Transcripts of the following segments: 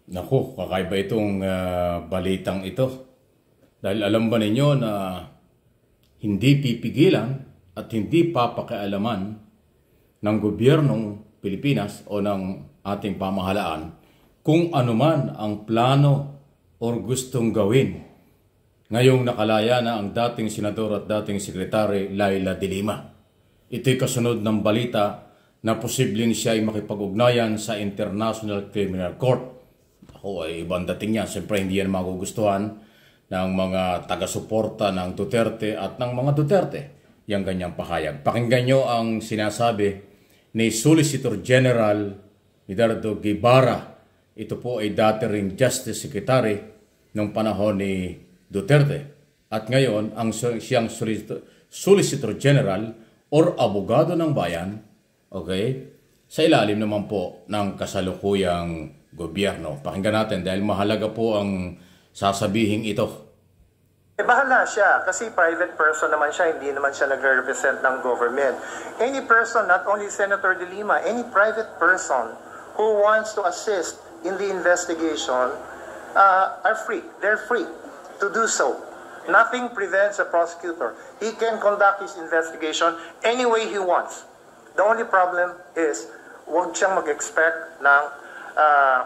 Naku, kakaiba itong balitang ito. Dahil alam ba ninyo na hindi pipigilan at hindi papakialaman ng gobyernong Pilipinas o ng ating pamahalaan kung anuman ang plano o gustong gawin ngayong nakalaya na ang dating senador at dating sekretary Laila de Lima. Ito'y kasunod ng balita na posibleng siya ay makipag-ugnayan sa International Criminal Court. Ako ay ibang dating niya. Siyempre hindi yan magugustuhan ng mga taga-suporta ng Duterte at ng mga Duterte. Yang ganyang pahayag. Pakinggan nyo ang sinasabi ni Solicitor General Eduardo Guevara. Ito po ay dati ring Justice Secretary noong panahon ni Duterte. At ngayon, ang siyang Solicitor General or abogado ng bayan, okay, sa ilalim naman po ng kasalukuyang gobyerno. Pakinggan natin dahil mahalaga po ang sasabihin ito. Bahala siya kasi private person naman siya, hindi naman siya nagre-represent ng government. Any person, not only Senator De Lima, any private person who wants to assist in the investigation are free. They're free to do so. Nothing prevents a prosecutor. He can conduct his investigation any way he wants. The only problem is, huwag siyang mag-expect ng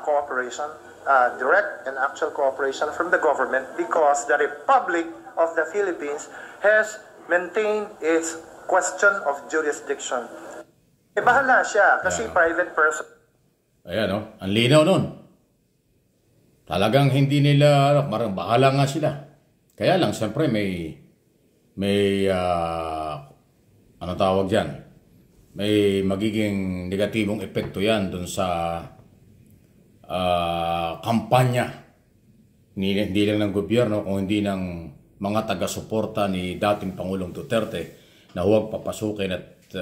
cooperation, direct and actual cooperation from the government, because the Republic of the Philippines has maintained its question of jurisdiction. Bahala siya kasi private person. Ayan, no? Ang linaw nun. Talagang hindi nila, parang bahala nga sila. Kaya lang, siyempre may ano tawag dyan? May magiging negatibong epekto yan dun sa kampanya. Hindi lang ng gobyerno, kung hindi ng mga taga-suporta ni dating Pangulong Duterte na huwag papasukin at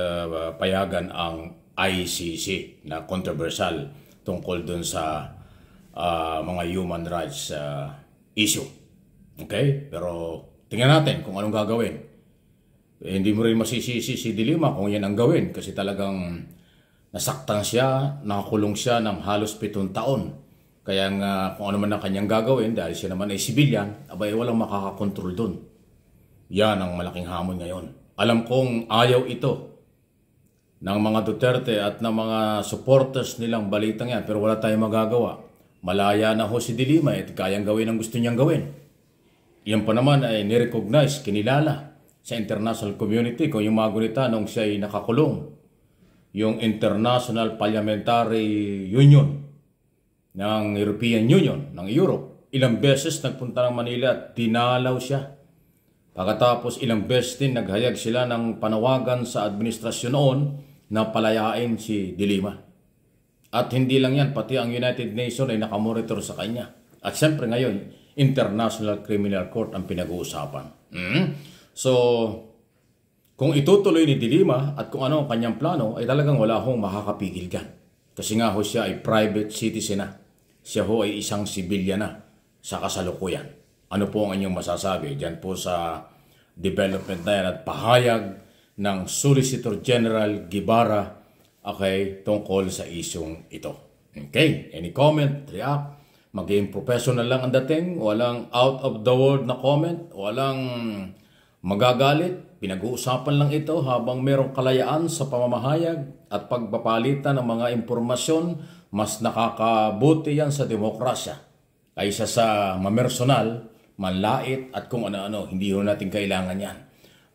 payagan ang ICC na controversial tungkol dun sa mga human rights issue. Okay? Pero tingnan natin kung anong gagawin. Hindi mo rin masisisi si De Lima kung yan ang gawin kasi talagang nasaktan siya, nakakulong siya ng halos 7 taon. Kaya nga kung ano man ang kanyang gagawin dahil siya naman ay civilian, abay walang makakakontrol dun. Yan ang malaking hamon ngayon. Alam kong ayaw ito ng mga Duterte at ng mga supporters nilang balitang yan, pero wala tayong magagawa. Malaya na ho si De Lima at kayang gawin ang gusto niyang gawin. Yan pa naman ay nirecognize, kinilala sa international community kung yung mga gunita nung siya ay nakakulong. Yung International Parliamentary Union ng European Union, ng Europe, ilang beses nagpunta ng Manila at dinalaw siya. Pagkatapos ilang beses din naghayag sila ng panawagan sa administrasyon noon na palayain si De Lima. At hindi lang yan, pati ang United Nations ay nakamonitor sa kanya. At siyempre ngayon, International Criminal Court ang pinag-uusapan. So, kung itutuloy ni De Lima at kung ano ang kanyang plano, ay talagang wala hong makakapigil dyan. Kasi nga ho siya ay private citizen na. Siya ho ay isang civilian na sa kasalukuyan. Ano po ang inyong masasabi dyan po sa development na yan at pahayag ng Solicitor General Guevara tungkol sa isyong ito. Okay, any comment, react? Maging professional lang ang dating, walang out of the world na comment, walang magagalit. Pinag-uusapan lang ito habang merong kalayaan sa pamamahayag at pagpapalitan ng mga impormasyon. Mas nakakabuti yan sa demokrasya kaysa sa mamersonal, manlait at kung ano-ano. Hindi ho natin kailangan yan.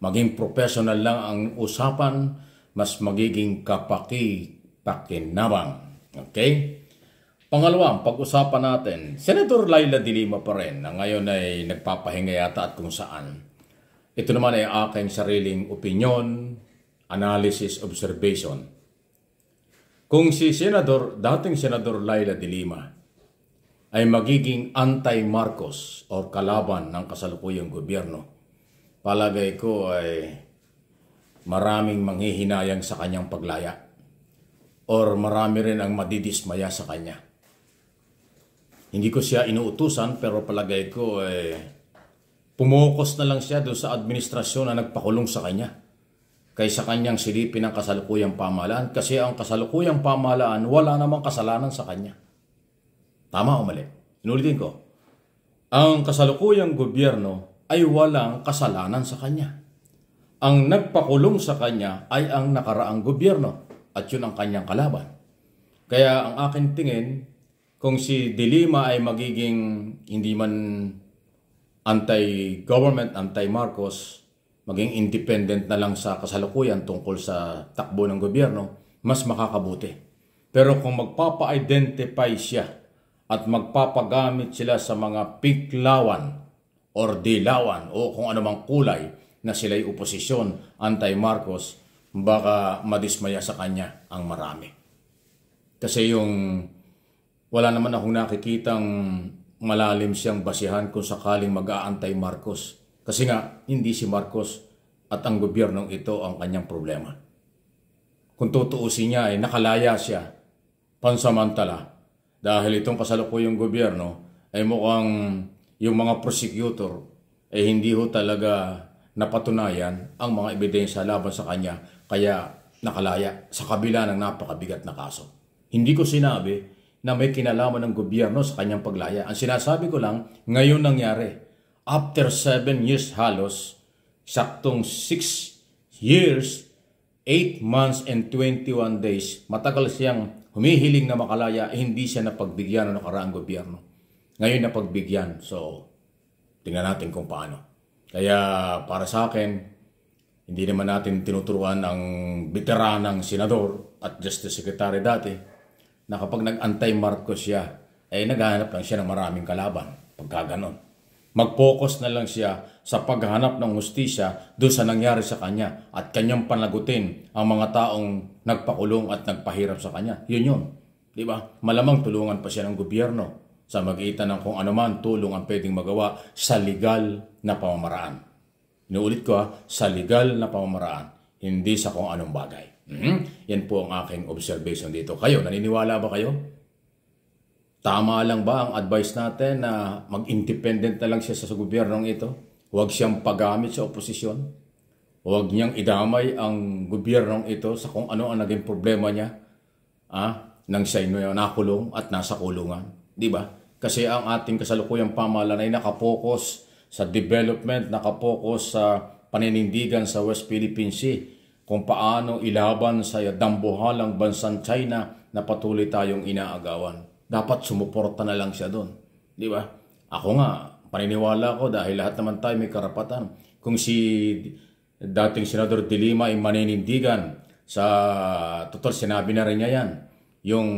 Maging professional lang ang usapan, mas magiging kapaki-pakinabang. Okay? Pangalawa, pag-usapan natin, Senator Laila de Lima pa rin na ngayon ay nagpapahinga yata at kung saan. Ito naman ay aking sariling opinion, analysis, observation. Kung si dating Senador Laila de Lima ay magiging anti-Marcos o kalaban ng kasalukuyang gobyerno, palagay ko ay maraming manghihinayang sa kanyang paglaya or marami rin ang madidismaya sa kanya. Hindi ko siya inuutusan pero palagay ko pumokos na lang siya doon sa administrasyon na nagpakulong sa kanya kaysa kanyang silipin ang kasalukuyang pamahalaan kasi ang kasalukuyang pamahalaan wala namang kasalanan sa kanya. Tama o mali? Inulitin ko. Ang kasalukuyang gobyerno ay walang kasalanan sa kanya. Ang nagpakulong sa kanya ay ang nakaraang gobyerno at yun ang kanyang kalaban. Kaya ang akin tingin, kung si De Lima ay magiging hindi man anti-government, anti-Marcos, maging independent na lang sa kasalukuyan tungkol sa takbo ng gobyerno, mas makakabuti. Pero kung magpapa-identify siya at magpapagamit sila sa mga pinklawan or dilawan o kung anumang kulay na sila'y oposisyon, anti-Marcos, baka madismaya sa kanya ang marami. Kasi wala naman akong nakikitang malalim siyang basihan kung sakaling mag-aantay Marcos. Kasi nga, hindi si Marcos at ang gobyernong ito ang kanyang problema. Kung tutuusin niya ay nakalaya siya, pansamantala, dahil itong kasalukuyang gobyerno ay mukhang yung mga prosecutor ay hindi ho talaga napatunayan ang mga ebidensya laban sa kanya, kaya nakalaya sa kabila ng napakabigat na kaso. Hindi ko sinabi na may kinalaman ng gobyerno sa kanyang paglaya. Ang sinasabi ko lang, ngayon nangyari. After 7 years halos, saktong 6 years, 8 months and 21 days, matagal siyang humihiling na makalaya, hindi siya napagbigyan ng nakaraang gobyerno. Ngayon napagbigyan. So, tingnan natin kung paano. Kaya para sa akin, hindi naman natin tinuturuan ang veteranang senador at Justice Secretary dati na kapag nag-antay-Marcos siya, ay naghahanap lang siya ng maraming kalaban. Pagka ganon. Mag-focus na lang siya sa paghahanap ng hustisya doon sa nangyari sa kanya at kanyang panagutin ang mga taong nagpakulong at nagpahirap sa kanya. Yun. Di ba? Malamang tulungan pa siya ng gobyerno sa magitan ng kung anuman tulong ang pwedeng magawa sa legal na pamamaraan. Inuulit ko sa legal na pamamaraan, hindi sa kung anong bagay. Yan po ang aking observation dito. Kayo, naniniwala ba kayo? Tama lang ba ang advice natin na mag-independent na lang siya sa gobyernong ito? Huwag siyang paggamit sa oposisyon? Huwag niyang idamay ang gobyernong ito sa kung ano ang naging problema niya nang siya nakulong at nasa kulungan? Di ba? Kasi ang ating kasalukuyang pamahalaan ay nakapokus sa development, nakapokus sa paninindigan sa West Philippine Sea, kung paano ilaban sa dambuhalang bansang China na patuloy tayong inaagawan. Dapat sumuporta na lang siya doon. Di ba? Ako nga, paniniwala ko dahil lahat naman tayo may karapatan. Kung si dating Senador De Lima ay maninindigan total sinabi na rin niya yan, yung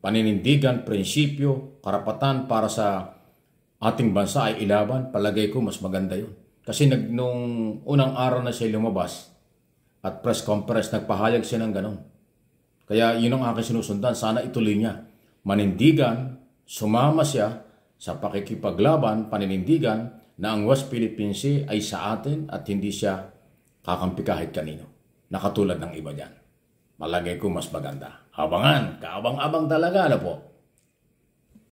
paninindigan, prinsipyo, karapatan para sa ating bansa ay ilaban, palagay ko mas maganda yun. Kasi nung unang araw na siya lumabas, at press conference, nagpahayag siya ng ganon. Kaya yun ang aking sinusundan. Sana ituloy niya. Manindigan, sumama siya sa pakikipaglaban, paninindigan na ang West Philippine Sea ay sa atin at hindi siya kakampi kahit kanino. Nakatulad ng iba dyan. Malagay ko mas maganda. Habangan, kaabang-abang talaga na po.